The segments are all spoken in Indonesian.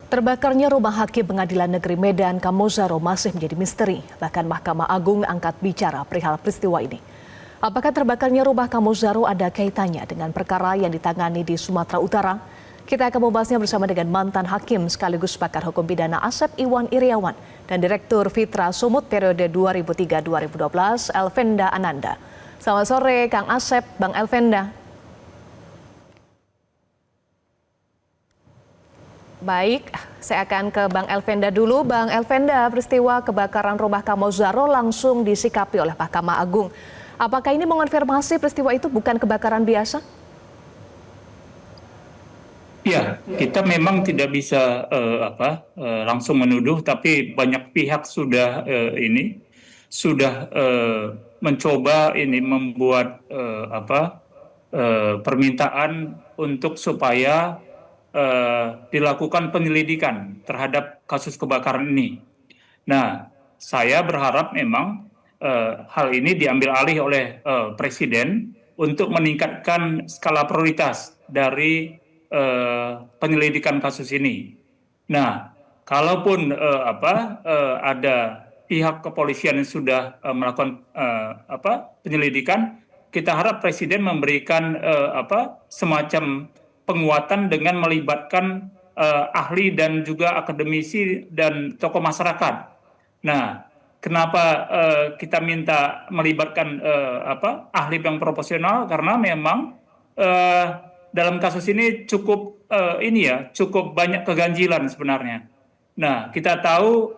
Terbakarnya rumah hakim Pengadilan Negeri Medan Kamozaro masih menjadi misteri. Bahkan Mahkamah Agung angkat bicara perihal peristiwa ini. Apakah terbakarnya rumah Kamozaro ada kaitannya dengan perkara yang ditangani di Sumatera Utara? Kita akan membahasnya bersama dengan mantan hakim sekaligus pakar hukum pidana Asep Iwan Iriawan dan Direktur Fitra Sumut periode 2003-2012 Elvenda Ananda. Selamat sore Kang Asep, Bang Elvenda. Baik, saya akan ke Bang Elvenda dulu. Bang Elvenda, peristiwa kebakaran rumah Kamozaro langsung disikapi oleh Mahkamah Agung. Apakah ini mengonfirmasi peristiwa itu bukan kebakaran biasa? Ya, kita memang tidak bisa langsung menuduh, tapi banyak pihak sudah mencoba membuat permintaan untuk supaya dilakukan penyelidikan terhadap kasus kebakaran ini. Nah, saya berharap memang hal ini diambil alih oleh Presiden untuk meningkatkan skala prioritas dari penyelidikan kasus ini. Nah, kalaupun ada pihak kepolisian yang sudah melakukan penyelidikan, kita harap Presiden memberikan semacam penguatan dengan melibatkan ahli dan juga akademisi dan tokoh masyarakat. Nah, kenapa kita minta melibatkan ahli yang profesional? Karena memang dalam kasus ini cukup banyak keganjilan sebenarnya. Nah, kita tahu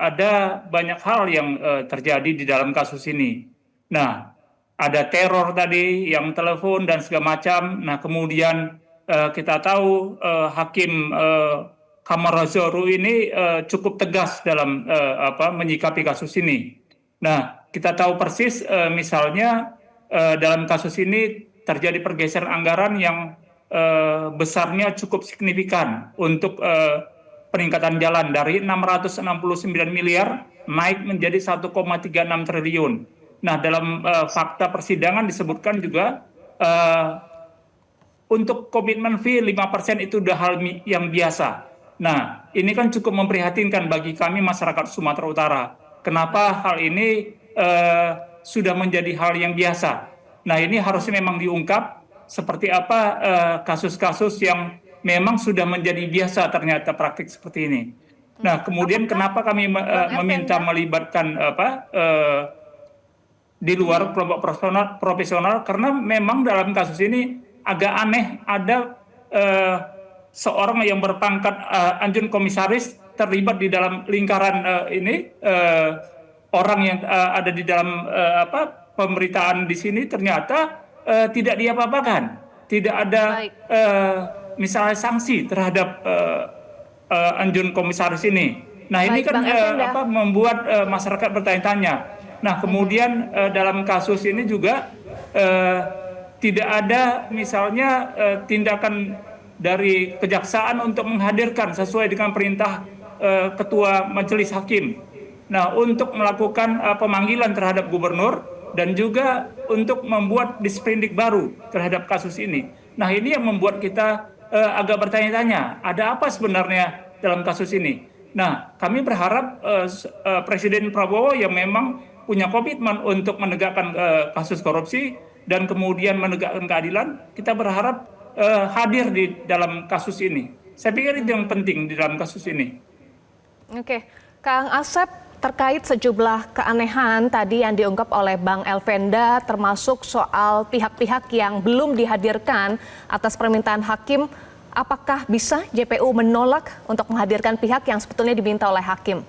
ada banyak hal yang terjadi di dalam kasus ini. Nah, ada teror tadi yang telepon dan segala macam. Nah, kemudian kita tahu Hakim Kamozaro ini cukup tegas dalam menyikapi kasus ini. Nah, kita tahu persis misalnya dalam kasus ini terjadi pergeseran anggaran yang besarnya cukup signifikan untuk peningkatan jalan dari 669 miliar naik menjadi 1,36 triliun. Nah, dalam fakta persidangan disebutkan juga untuk komitmen fee 5% itu udah hal yang biasa. Nah, ini kan cukup memprihatinkan bagi kami masyarakat Sumatera Utara. Kenapa hal ini sudah menjadi hal yang biasa? Nah, ini harusnya memang diungkap seperti apa kasus-kasus yang memang sudah menjadi biasa ternyata praktik seperti ini. Nah, kemudian kenapa kami meminta melibatkan di luar kelompok profesional? Karena memang dalam kasus ini agak aneh ada seorang yang berpangkat anjun komisaris terlibat di dalam lingkaran orang yang ada di dalam pemberitaan di sini ternyata tidak diapa-apakan, tidak ada misalnya sanksi terhadap anjun komisaris ini. Nah, ini kan membuat masyarakat bertanya-tanya. Nah, kemudian dalam kasus ini juga tidak ada misalnya tindakan dari kejaksaan untuk menghadirkan sesuai dengan perintah Ketua Majelis Hakim. Nah, untuk melakukan pemanggilan terhadap gubernur dan juga untuk membuat disprindik baru terhadap kasus ini. Nah, ini yang membuat kita agak bertanya-tanya, ada apa sebenarnya dalam kasus ini? Nah, kami berharap Presiden Prabowo yang memang punya komitmen untuk menegakkan kasus korupsi dan kemudian menegakkan keadilan, kita berharap hadir di dalam kasus ini. Saya pikir itu yang penting di dalam kasus ini. Oke, Kang Asep, terkait sejumlah keanehan tadi yang diungkap oleh Bang Elvenda, termasuk soal pihak-pihak yang belum dihadirkan atas permintaan hakim, apakah bisa JPU menolak untuk menghadirkan pihak yang sebetulnya diminta oleh hakim?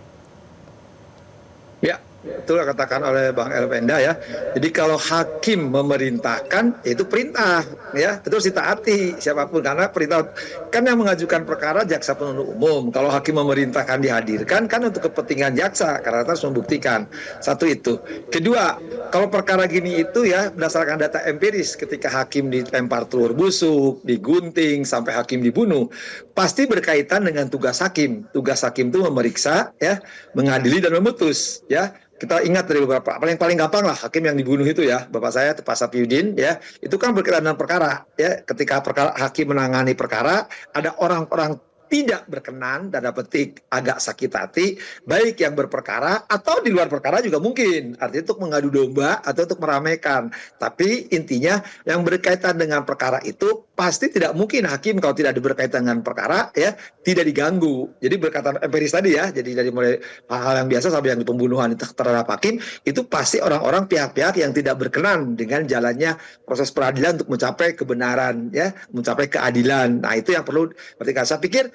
Ya, betul katakan oleh Bang Elvenda ya. Jadi kalau hakim memerintahkan itu perintah ya, terus ditaati siapapun karena perintah kan yang mengajukan perkara jaksa penuntut umum. Kalau hakim memerintahkan dihadirkan kan untuk kepentingan jaksa karena harus membuktikan. Satu itu. Kedua, kalau perkara gini itu ya berdasarkan data empiris ketika hakim dilempar telur busuk, digunting sampai hakim dibunuh, pasti berkaitan dengan tugas hakim. Tugas hakim itu memeriksa ya, mengadili dan memutus ya. Kita ingat dari beberapa paling gampang lah hakim yang dibunuh itu ya, bapak saya Pak Sapyudin ya, itu kan berkaitan dengan perkara ya. Ketika hakim menangani perkara, ada orang-orang tidak berkenan, tanda petik agak sakit hati, baik yang berperkara atau di luar perkara juga mungkin. Artinya untuk mengadu domba atau untuk meramaikan. Tapi intinya yang berkaitan dengan perkara itu pasti tidak mungkin hakim kalau tidak berkaitan dengan perkara ya tidak diganggu. Jadi berkaitan empiris tadi ya, jadi dari mulai hal-hal yang biasa sampai yang di pembunuhan itu terhadap hakim, itu pasti orang-orang pihak-pihak yang tidak berkenan dengan jalannya proses peradilan untuk mencapai kebenaran ya, mencapai keadilan. Nah, itu yang perlu ketika saya pikir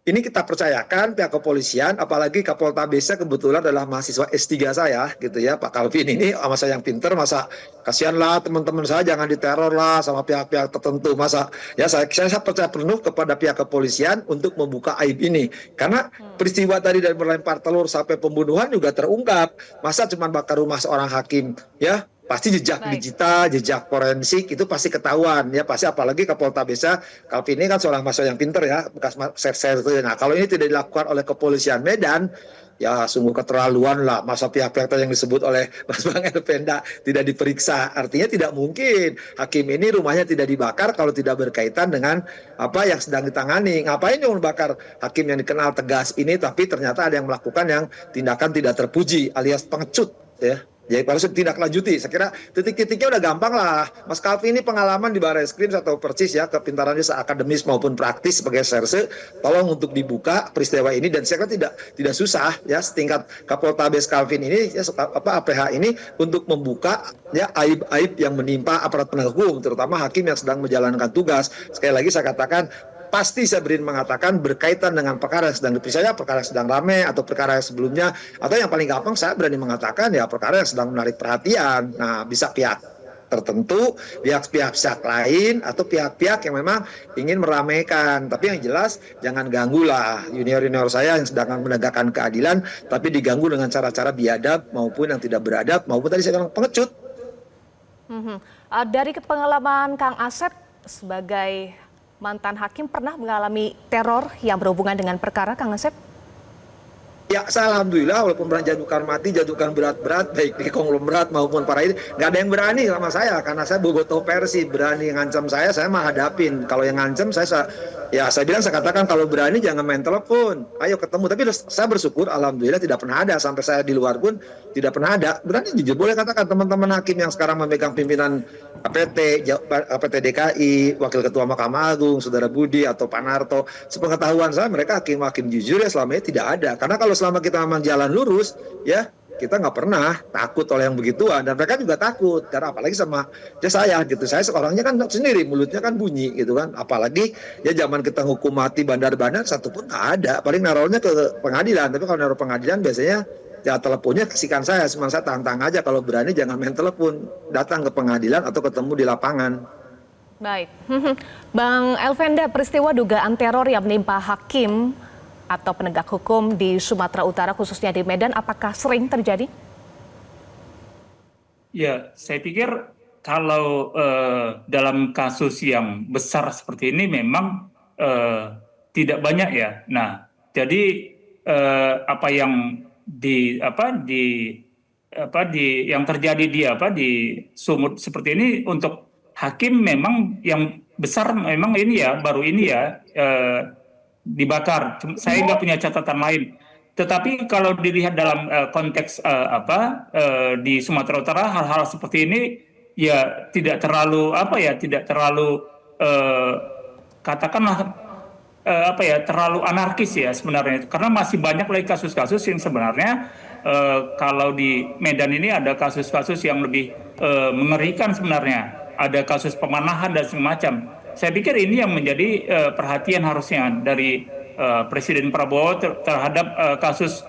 ini kita percayakan pihak kepolisian, apalagi Kapolta Besa kebetulan adalah mahasiswa S3 saya gitu ya, Pak Calvin ini sama saya yang pinter, masa kasihanlah teman-teman saya jangan diteror lah sama pihak-pihak tertentu, masa ya saya percaya penuh kepada pihak kepolisian untuk membuka aib ini, karena peristiwa tadi dari melempar telur sampai pembunuhan juga terungkap, masa cuma bakar rumah seorang hakim ya. Pasti jejak digital, jejak forensik itu pasti ketahuan ya, pasti apalagi Kapolta Besa Calvin ini kan seorang mahasiswa yang pinter ya, bekas serser itu. Nah, kalau ini tidak dilakukan oleh kepolisian Medan, ya sungguh keterlaluan lah, masa pihak-pihak yang disebut oleh Mas Bang Elvenda tidak diperiksa. Artinya tidak mungkin hakim ini rumahnya tidak dibakar kalau tidak berkaitan dengan apa yang sedang ditangani. Ngapain yang membakar hakim yang dikenal tegas ini, tapi ternyata ada yang melakukan yang tindakan tidak terpuji alias pengecut ya. Jadi harus tidak lanjuti. Saya kira titik-titiknya udah gampang lah. Mas Calvin ini pengalaman di Barreskrim atau persis ya, kepintarannya seakademis maupun praktis sebagai serse. Tolong untuk dibuka peristiwa ini, dan saya kira tidak susah ya, setingkat Kapolta Bes Calvin ini ya, APH ini untuk membuka ya aib-aib yang menimpa aparat penegak hukum, terutama hakim yang sedang menjalankan tugas. Sekali lagi saya katakan, pasti saya beri mengatakan berkaitan dengan perkara yang sedang diperiksa, perkara yang sedang ramai atau perkara yang sebelumnya, atau yang paling gampang saya berani mengatakan ya perkara yang sedang menarik perhatian. Nah, bisa pihak tertentu, pihak-pihak lain, atau pihak-pihak yang memang ingin meramaikan. Tapi yang jelas jangan ganggulah junior-junior saya yang sedang menegakkan keadilan, tapi diganggu dengan cara-cara biadab maupun yang tidak beradab maupun tadi saya bilang pengecut. Dari pengalaman Kang Asep sebagai mantan hakim, pernah mengalami teror yang berhubungan dengan perkara, Kang Asep? Ya, saya alhamdulillah walaupun pernah jatuhkan mati, jatuhkan berat-berat, baik di konglomerat maupun para ini, nggak ada yang berani sama saya, karena saya bogoto versi, berani ngancam saya mah hadapin. Kalau yang ngancam saya bilang, saya katakan kalau berani jangan main telepon, ayo ketemu. Tapi saya bersyukur alhamdulillah tidak pernah ada, sampai saya di luar pun tidak pernah ada. Berani jujur, boleh katakan teman-teman hakim yang sekarang memegang pimpinan APT DKI, Wakil Ketua Mahkamah Agung, Saudara Budi atau Pak Narto, sepengetahuan saya mereka hakim-hakim jujur ya, selama ini tidak ada. Karena kalau selama kita memang jalan lurus ya, kita nggak pernah takut oleh yang begituan, dan mereka juga takut karena apalagi sama ya saya gitu, saya orangnya kan sendiri, mulutnya kan bunyi gitu kan, apalagi ya zaman kita hukum mati bandar-bandar satu pun nggak ada, paling naruhnya ke pengadilan. Tapi kalau naruh pengadilan biasanya ya teleponnya kesikan saya, cuma saya tantang aja kalau berani jangan main telepon, datang ke pengadilan atau ketemu di lapangan. Baik, Bang Elvenda, peristiwa dugaan teror yang menimpa hakim atau penegak hukum di Sumatera Utara, khususnya di Medan, apakah sering terjadi? Ya, saya pikir kalau dalam kasus yang besar seperti ini memang tidak banyak ya. Nah, jadi apa yang yang terjadi di Sumut seperti ini untuk hakim memang yang besar memang ini ya, baru ini ya. Dibakar. Saya nggak punya catatan lain. Tetapi kalau dilihat dalam konteks di Sumatera Utara, hal-hal seperti ini ya tidak terlalu katakanlah terlalu anarkis ya sebenarnya. Karena masih banyak lagi kasus-kasus yang sebenarnya kalau di Medan ini ada kasus-kasus yang lebih mengerikan sebenarnya. Ada kasus pemanahan dan semacam. Saya pikir ini yang menjadi perhatian harusnya dari Presiden Prabowo terhadap kasus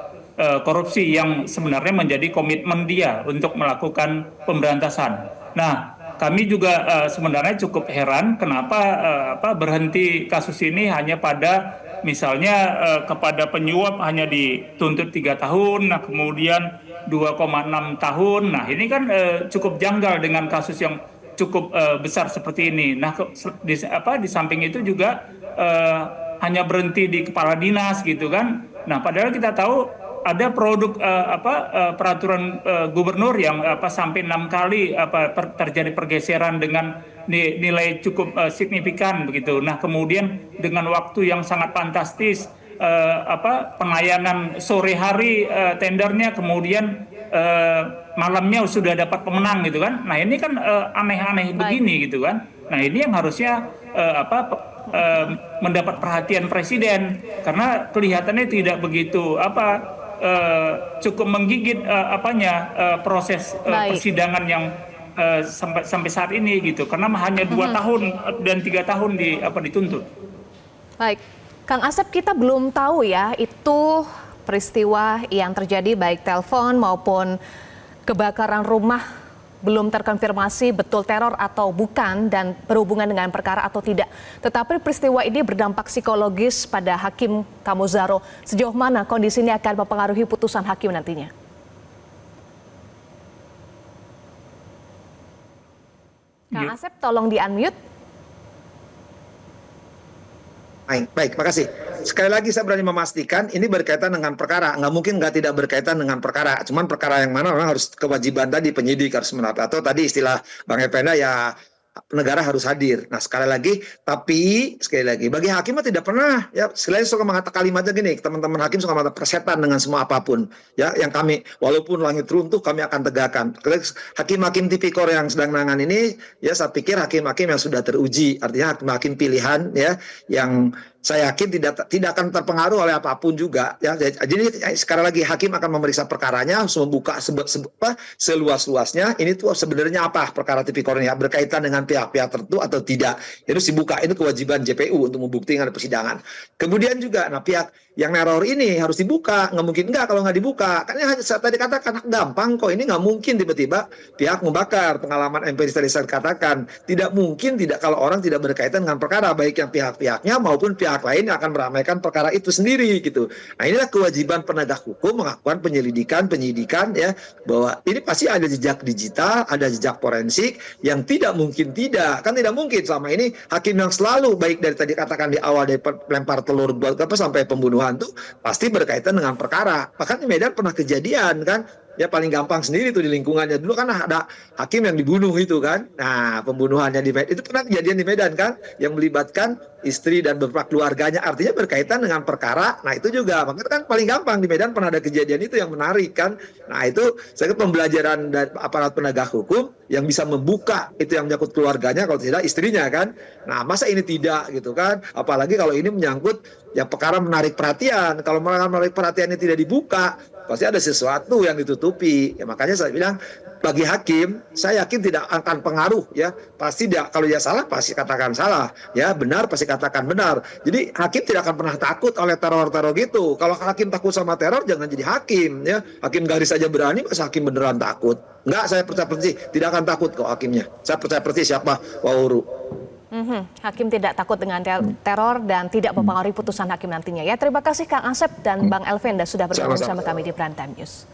korupsi yang sebenarnya menjadi komitmen dia untuk melakukan pemberantasan. Nah, kami juga sebenarnya cukup heran kenapa berhenti kasus ini hanya pada misalnya kepada penyuap hanya dituntut 3 tahun, nah kemudian 2,6 tahun. Nah, ini kan cukup janggal dengan kasus yang cukup besar seperti ini. Nah, di samping itu juga hanya berhenti di kepala dinas gitu kan. Nah, padahal kita tahu ada produk peraturan gubernur yang sampai 6 kali terjadi pergeseran dengan nilai cukup signifikan begitu. Nah, kemudian dengan waktu yang sangat fantastis, penayangan sore hari tendernya, kemudian malamnya sudah dapat pemenang gitu kan. Nah, ini kan aneh-aneh begini gitu kan. Nah, ini yang harusnya mendapat perhatian presiden, karena kelihatannya tidak begitu cukup menggigit proses persidangan yang sampai saat ini gitu, karena hanya 2 tahun dan 3 tahun dituntut. Baik, Kang Asep, kita belum tahu ya itu peristiwa yang terjadi baik telepon maupun kebakaran rumah belum terkonfirmasi betul teror atau bukan dan berhubungan dengan perkara atau tidak. Tetapi peristiwa ini berdampak psikologis pada Hakim Kamozaro. Sejauh mana kondisi ini akan mempengaruhi putusan hakim nantinya? Kang Asep, tolong di-unmute. Baik, makasih. Sekali lagi saya berani memastikan ini berkaitan dengan perkara. Nggak mungkin nggak tidak berkaitan dengan perkara. Cuman perkara yang mana memang harus kewajiban tadi penyidik harus menata. Atau tadi istilah Bang Effenda ya negara harus hadir. Nah, sekali lagi bagi hakim tidak pernah ya, sekali lagi suka mengatakan kalimatnya gini, teman-teman hakim suka mengatakan persetan dengan semua apapun ya, yang kami walaupun langit runtuh kami akan tegakkan. Hakim-hakim tipikor yang sedang menangani ini ya, saya pikir hakim-hakim yang sudah teruji, artinya hakim-hakim pilihan ya, yang saya yakin tidak akan terpengaruh oleh apapun juga ya. Jadi sekali lagi hakim akan memeriksa perkaranya, harus membuka seluas-luasnya. Ini tuh sebenarnya apa perkara tipikornya, berkaitan dengan pihak-pihak tertentu atau tidak. Itu dibuka, itu kewajiban JPU untuk membuktikan persidangan. Kemudian juga pihak yang neror ini harus dibuka, nggak mungkin enggak kalau nggak dibuka. Karena saya tadi katakan gampang kok, ini nggak mungkin tiba-tiba pihak membakar. Pengalaman empiris tadi saya katakan tidak mungkin kalau orang tidak berkaitan dengan perkara, baik yang pihak-pihaknya maupun pihak lain yang akan meramaikan perkara itu sendiri gitu. Nah, inilah kewajiban penegak hukum melakukan penyidikan ya, bahwa ini pasti ada jejak digital, ada jejak forensik yang tidak mungkin tidak mungkin selama ini hakim yang selalu baik dari tadi katakan di awal dari lempar telur buat sampai pembunuhan tuh pasti berkaitan dengan perkara. Bahkan di Medan pernah kejadian kan. Ya paling gampang sendiri tuh di lingkungannya. Dulu kan ada hakim yang dibunuh itu kan. Nah, pembunuhannya di Medan itu pernah kejadian di Medan kan, yang melibatkan istri dan beberapa keluarganya, artinya berkaitan dengan perkara. Nah, itu juga makanya kan paling gampang di Medan pernah ada kejadian itu yang menarik kan. Nah, itu saya kira pembelajaran dari aparat penegak hukum yang bisa membuka itu yang menyangkut keluarganya, kalau tidak istrinya kan. Nah, masa ini tidak gitu kan. Apalagi kalau ini menyangkut ya perkara menarik perhatian. Kalau menarik perhatiannya tidak dibuka, pasti ada sesuatu yang ditutupi. Ya, makanya saya bilang bagi hakim, saya yakin tidak akan pengaruh ya. Pasti dia, kalau dia salah pasti katakan salah, ya benar pasti katakan benar. Jadi hakim tidak akan pernah takut oleh teror-teror gitu. Kalau hakim takut sama teror jangan jadi hakim ya. Hakim garis saja berani, masa hakim beneran takut? Enggak, saya percaya persis tidak akan takut kok hakimnya. Saya percaya persis siapa Wahuru. Hakim tidak takut dengan teror dan tidak mempengaruhi putusan hakim nantinya ya. Terima kasih Kang Asep dan Bang Elvenda sudah bergabung bersama kami di Prime Time News.